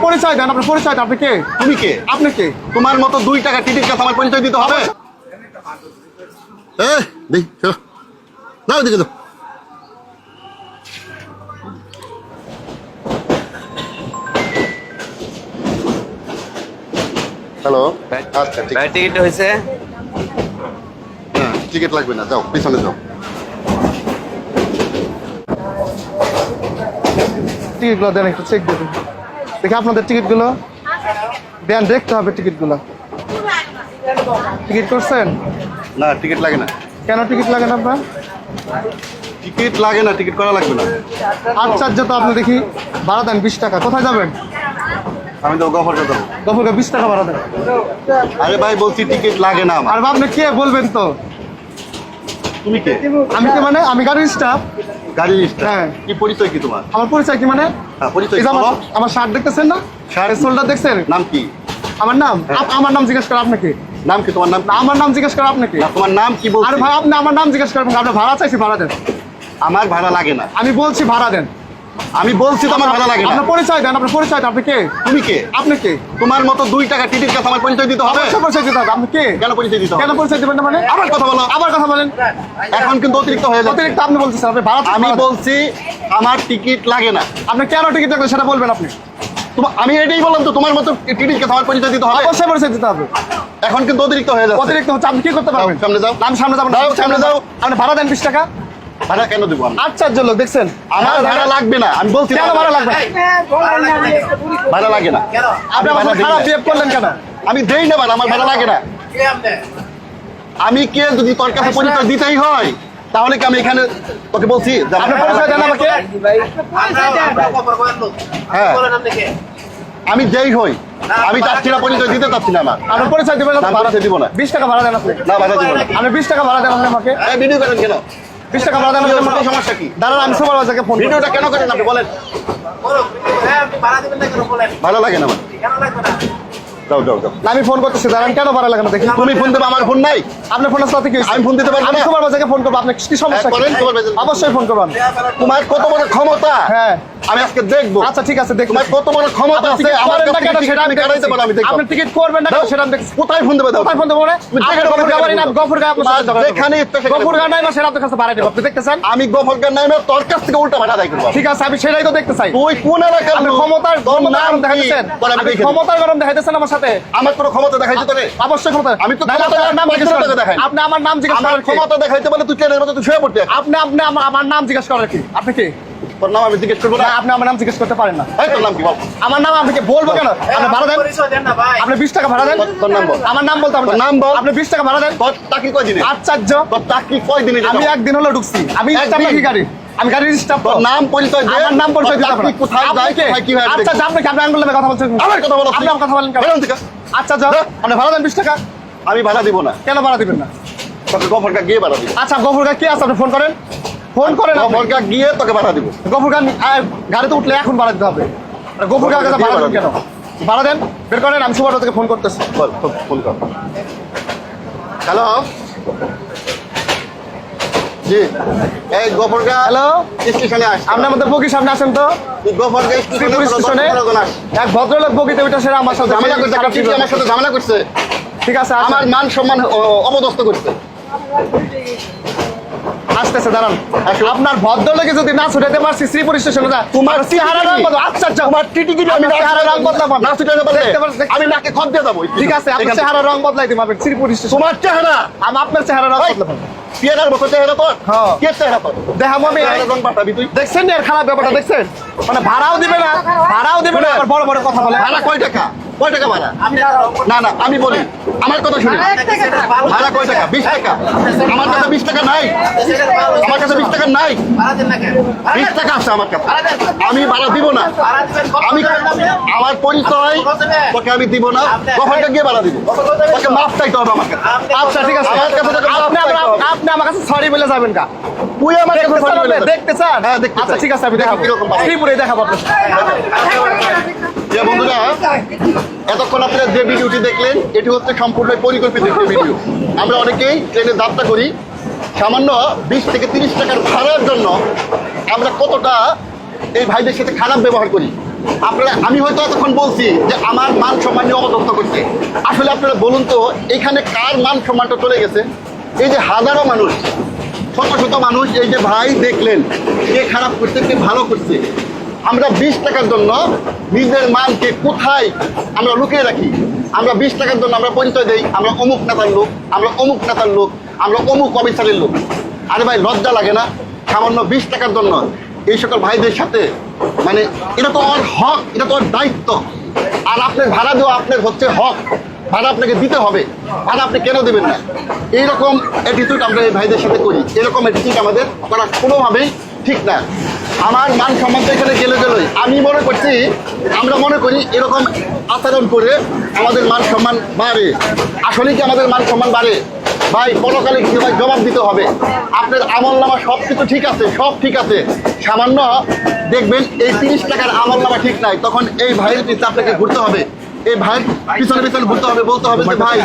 পরিচয় দেন, আপনার পরিচয় দেন। আপনি কে? তুমি কে? আপনি কে? তোমার মতো 2 টাকা টিকিট কাছে আমার পরিচয় দিতে হবে? দেখি নাও দিকে তো। হ্যালো, আচ্ছা ঠিক আছে। টিকিট হয়েছে? হ্যাঁ, টিকিট লাগবে না, যাও পিছনে যাও। টিকিটগুলো দেন, একটু চেক দেবেন। দেখি আপনাদের টিকিটগুলো দেন, দেখতে হবে টিকিটগুলো। টিকিট করছেন? না, টিকিট লাগে না। কেন টিকিট লাগে না আপনার? টিকিট লাগে না, টিকিট করা লাগবে না। আশ্চর্য তো, আপনি দেখি ভাড়া দেন 20 টাকা। কোথায় যাবেন? আমি তো গফরকে দেবো। গফরকে 20 টাকা ভাড়া দেন। আরে ভাই বলছি টিকিট লাগে না আমার। আর আপনি কে বলবেন তো? তুমি কে? আমি কে মানে? আমি গাড়ির স্টাফ। গাড়ির স্টাফ? হ্যাঁ। কি পরিচয় কি তোমার? আমার পরিচয় কি মানে? হ্যাঁ, পরিচয় এই যে বলো। আমার শার্ট দেখতেছেন না? শার্ট? এই সোলটা দেখছেন? নাম কি? আমার নাম? আমার নাম জিজ্ঞেস করেন আপনাকে। নাম কি তোমার? নাম কি? আমার নাম জিজ্ঞেস করেন আপনাকে। না, তোমার নাম কি বলছি? আরে ভাই, আপনি আমার নাম জিজ্ঞেস করেন। আপনি ভাড়া চাইছি, ভাড়া দেন। আমার ভাড়া লাগে না। আমি বলছি ভাড়া দেন। আমি বলছি তো আমার ভাড়া লাগে না। আপনার পরিচয় দেন, আপনার পরিচয় দেন। আপনি কে? তুমি কে? আপনি কে? তোমার মতো 2 টাকা টিকিট কাছে আমার পরিচয় দিতে হবে? অবশ্যই পরিচয় দিতে হবে। আপনি কে? কেন পরিচয় দিতে হবে? কেন পরিচয় দিবেন না মানে? আবার কথা বলো। আবার কথা বলেন। এখন কিন্তু অতিরিক্ত হয়ে যাচ্ছে। অতিরিক্ত আপনি বলতেছেন। আপনি ভাড়া আমি বলছি আমার টিকিট লাগে না। আপনি কেন টিকিট লাগবে সেটা বলবেন আপনি। আমি এটাই বললাম তো, তোমার মতো টিকিট কাছে আমার পরিচয় দিতে হবে। অবশ্যই পরিচয় দিতে হবে। এখন কিন্তু অতিরিক্ত হয়ে যাচ্ছে। অতিরিক্ত হচ্ছে, আপনি কি করতে পারবেন? সামনে যাও। আমি সামনে যাবো না। যাও, সামনে যাও। আপনি ভাড়া দেন 20 টাকা। ভাড়া কেন দেবো আমি? আশ্চর্য লোক, দেখছেন? আমার ভাড়া লাগবে না, আমি বলছি। কেন ভাড়া লাগবে? ভাড়া লাগে না। আপনি আমি আমার ভাড়া সাথে দিই খারাপ না। বিহেভ করলেন কেন? আমি দেই না ভাড়া, আমার ভাড়া লাগে না। আমি কে? যদি তোর কাছে পরিচয় দিতেই হয় তাহলে কি আমি এখানে তোকে বলছি যে আমার আপনার পরিচয় দেন আমাকে। হ্যাঁ, আমি যেই হই, আমি চাচ্ছি না পরিচয় দিতে চাচ্ছি না। আমার আপনার পরিচয় দিবেন না? না, পরিচয় দিব না। 20 টাকা ভাড়া দেন আপনি। না, ভাড়া দিব না। আপনি 20 টাকা ভাড়া দেন আপনি আমাকে। ভিডিও করেন কেন? 20 টাকা ভাড়া দেন আপনি আমাকে। সমস্যা কি? দাঁড়ান, আমি সুপারভাইজারকে ফোন করি। ভিডিওটা কেন করেন আপনি বলেন? ভালো লাগে না আমার। যাও যাও যাও। না, আমি ফোন করতেছি, দাঁড়ান। কেন ভাড়া লাগে না দেখি। তুমি ফোন দেবে, আমার ফোন নাই। আপনার ফোনের সাথে কি হয়েছে? আমি ফোন দিতে পারবো আমি না। সুপারভাইজারকে ফোন করবো। আপনার কি সমস্যা? করেন, সুপারভাইজার। অবশ্যই ফোন করবেন। তোমার কত বড় ক্ষমতা হ্যাঁ, আমি আজকে দেখবো। আচ্ছা ঠিক আছে, দেখুন। তোমার কত বড় ক্ষমতা আছে আমার কাছে টিকিট আমি কাটাইতে পারো, আমি দেখব। আপনি টিকিট করবেন না কেন সেটা আমি দেখছি। কোথায় ফোন দেবে? দাও। কোথায় ফোন দেবো মানে? যেখানে গফুর বলবে গাড়ি না, গফুর গাড়ি আপনার সাথে ঝগড়া করবো। যেখানে ইচ্ছা সেখানে গফুর বলবে। গাড়ি নাই বা সেটা আপনার কাছে বাড়াই দেবো। আপনি দেখতে চান? আমি গফরকার নামে তোর কাছ থেকে উল্টা ভাড়া আদায় করবো। ঠিক আছে, আমি সেটাই তো দেখতে চাই। তুই কোন এলাকার আপনি লোক? ক্ষমতার তোর ক্ষমতার নাম গরম কি? দেখাইতেছেন। তোর আমি আপনি দেখে নিই। ক্ষমতার গরম দেখাইতেছেন আমার সাথে। আমার কোনো ক্ষমতা দেখাইছে তোরে? অবশ্যই ক্ষমতা। আমি তো না, না, ক্ষমতা আপনার নাম জিজ্ঞেস করেন। দেখাই। আপনি আমার নাম জিজ্ঞেস আমার করেন কি? ক্ষমতা দেখাইতে বলে তুই ট্রেনের মতো তুই শুয়ে পড়তে। আপনি আপনি আমার নাম জিজ্ঞেস করেন কি? আপনি কি? তোর নাম আমি জিজ্ঞেস করবো না, না? আপনি আমার নাম জিজ্ঞেস করতে পারেন না। এই তোর নাম কি বল? আমার নাম আপনাকে বলবো কেন? আপনি ভাড়া দেন। আপনি 20 টাকা ভাড়া দেন। তোর নাম বল। আমার নাম বলতে হবে তোর না। নাম বল। আপনি 20 টাকা ভাড়া দেন। তোর চাকরি কয় দিনে? আশ্চর্য। তোর চাকরি কয় দিনে? আমি একদিন হলো ঢুকছি। আমি একদিন? স্টাফ নাকি গাড়ি? আমি গাড়ির স্টাফ। তোর নাম পরিচয় দে। আমার নাম পরিচয় দিতে হবে চাকরি না। কোথায় আপনি যায়, কে? কোথায় কি হয়? আচ্ছা, আপনি কি? আপনি আঙ্গুল নামে কথা বলছেন? আমার কথা বলো। আপনি আমার কথা বলেন কেন? বেরোন থেকে। আচ্ছা, যাও। আপনি ভাড়া দেন 20 টাকা। আমি ভাড়া দিব না। কেন ভাড়া দিবেন না? তোকে গফরকা গিয়ে ভাড়া দিব। আচ্ছা, গফুরগা কে আছে? আপনি ফোন করেন। ফোন করেন আপনি। গফরকা গিয়ে তোকে ভাড়া দিব। গফুরগা গাড়িতে উঠলে এখন ভাড়া দিতে হবে। গফুরগার কাছে ভাড়া দেন কেন? ভাড়া দেন, বের করেন। আমি সুপার থেকে ফোন করতেছি। বল, ফোন কর। হ্যালো, জি, এই গফরকা হ্যালো, স্টেশনে আস। আপনি আমাদের বগির সামনে আসেন তো। গফরকা শ্রীপুর স্টেশনে এক ভদ্রলোক বগিতে উঠে সেটা আমার সাথে ঝামেলা করছে। আমার সাথে ঝামেলা করছে। ঠিক আছে, আমার মান সম্মান অপদস্থ করছে। আসতেছে, দাঁড়ান। আপনার ভদ্রলোকে যদি না ছুটাইতে পারছি শ্রীপুর স্টেশনে যা। তোমার চেহারা রং বদল। আচ্ছা, তোমার টিটিকিট আমি চেহারা রং বদলাবো। না ছুটাতে পারলে দেখতে পারছি। আমি নাকে খত দিয়ে যাবো। ঠিক আছে, আপনার চেহারা রং বদলাই দিবেন আপনি শ্রীপুর স্টেশন। তোমার চেহারা, আমি আপনার চেহারা রং বদলাবো। চেহারার মতো চেহারা তোর। হ্যাঁ। কে চেহারা তোর? দেখাবো আমি। রং পাঠাবি তুই? দেখছেন না এর খারাপ ব্যাপারটা? দেখছেন মানে ভাড়াও দিবে না, ভাড়াও দিবে না, আবার বড় বড় কথা বলে। ভাড়া কয় টাকা? কয় টাকা ভাড়া? না না, আমি বলি, আমার কথা শুনি। ভাড়া কয় টাকা? 20 টাকা। আমার কাছে 20 টাকা নাই। আমার কাছে 20 টাকা নাই। 20 টাকা আছে আমার কাছে। আমি ভাড়া দিব না। আমি আমার পরিচয় তোকে আমি দিব না। গফরকে গিয়ে ভাড়া দিব। তোকে মাপ চাইতে হবে আমার কাছে। আচ্ছা, ঠিক আছে। আমার কাছে তোকে মাপ আপনি চাইতে হবে। আপনি আমার কাছে সরি বলে যাবেন কা? তুই আমার কাছে sorry বলে যাবি। দেখতে চান? হ্যাঁ, দেখতে আচ্ছা, চাই। ঠিক আছে, আমি দেখাবো। কিরকম ভাড়া? শ্রীপুরে দেখাবো আপনার। যে বন্ধুরা এতক্ষণ আপনারা যে ভিডিওটি দেখলেন এটি হচ্ছে সম্পূর্ণ পরিকল্পিত একটি ভিডিও। আমরা অনেকেই ট্রেনে যাত্রা করি, সামান্য 20 থেকে 30 টাকার ভাড়ার জন্য আমরা কতটা এই ভাইদের সাথে খারাপ ব্যবহার করি আপনারা, আমি হয়তো এতক্ষণ বলছি যে আমার মান সম্মান নিয়ে অবদত্ত করছে। আসলে আপনারা বলুন তো, এখানে কার মান সম্মানটা চলে গেছে? এই যে হাজারো মানুষ, শত শত মানুষ, এই যে ভাই দেখলেন, কে খারাপ করছে কে ভালো করছে। আমরা 20 টাকার জন্য নিজের মানকে কোথায় আমরা লুকিয়ে রাখি? আমরা 20 টাকার জন্য আমরা পরিচয় দেই আমরা অমুক নেতার লোক, আমরা অমুক নেতার লোক, আমরা অমুক অফিসারের লোক। আরে ভাই, লজ্জা লাগে না? সামান্য 20 টাকার জন্য এই সকল ভাইদের সাথে, মানে এটা তো ওর হক, এটা তো ওর দায়িত্ব। আর আপনার ভাড়া দেওয়া আপনার হচ্ছে হক, ভাড়া আপনাকে দিতে হবে, ভাড়া আপনি কেন দেবেন না? এইরকম অ্যাটিটিউড আমরা এই ভাইদের সাথে করি, এরকম অ্যাটিটিউড আমাদের করা কোনোভাবেই ঠিক না। আমার মান সম্মান তো এখানে গেলে গেলোই। আমি মনে করছি, আমরা মনে করি এরকম আচরণ করে আমাদের মান সম্মান বাড়ে। আসলে কি আমাদের মান সম্মান বাড়ে? ভাই, পরকালে কি ভাই জবাব দিতে হবে। আপনার আমলনামা সব কিছু ঠিক আছে, সব ঠিক আছে, সামান্য দেখবেন এই 30 টাকার আমলনামা ঠিক নাই, তখন এই ভাইয়ের পিছনে আপনাকে ঘুরতে হবে, এই ভাই পিছনে পিছনে ঘুরতে হবে, বলতে হবে যে ভাই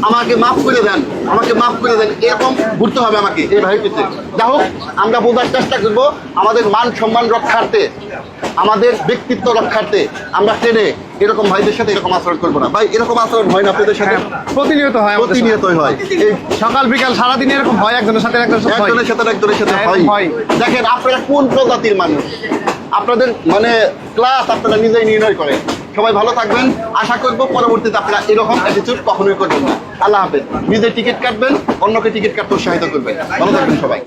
আমাকে মাফ করে দেন, আমাকে মাফ করে দেন, এরকম ঘুরতে হবে আমাকে এই ভাইয়ের পিছনে। যা হোক, আমরা বোঝার চেষ্টা করবো আমাদের মান সম্মান রক্ষার্থে, আমাদের ব্যক্তিত্ব রক্ষার্থে আমরা ট্রেনে এরকম ভাইদের সাথে এরকম আচরণ করবো না। ভাই, এরকম আচরণ হয় না আপনাদের সাথে? প্রতিনিয়ত হয়, আমাদের সাথে। প্রতিনিয়তই হয়। এই সকাল বিকাল সারাদিন এরকম হয়, একজনের সাথে একজনের সাথে হয়। একজনের সাথে একজনের সাথে হ্যাঁ, হয়। হয়। দেখেন আপনারা কোন প্রজাতির মানুষ, আপনাদের মানে ক্লাস আপনারা নিজেই নির্ণয় করেন। সবাই ভালো থাকবেন, আশা করবো পরবর্তীতে আপনারা এরকম অ্যাটিটিউড কখনোই করবেন না। আল্লাহ হাফেজ। নিজে টিকিট কাটবেন, অন্যকে টিকিট কাটতে উৎসাহিত করবেন। ভালো থাকবেন সবাই।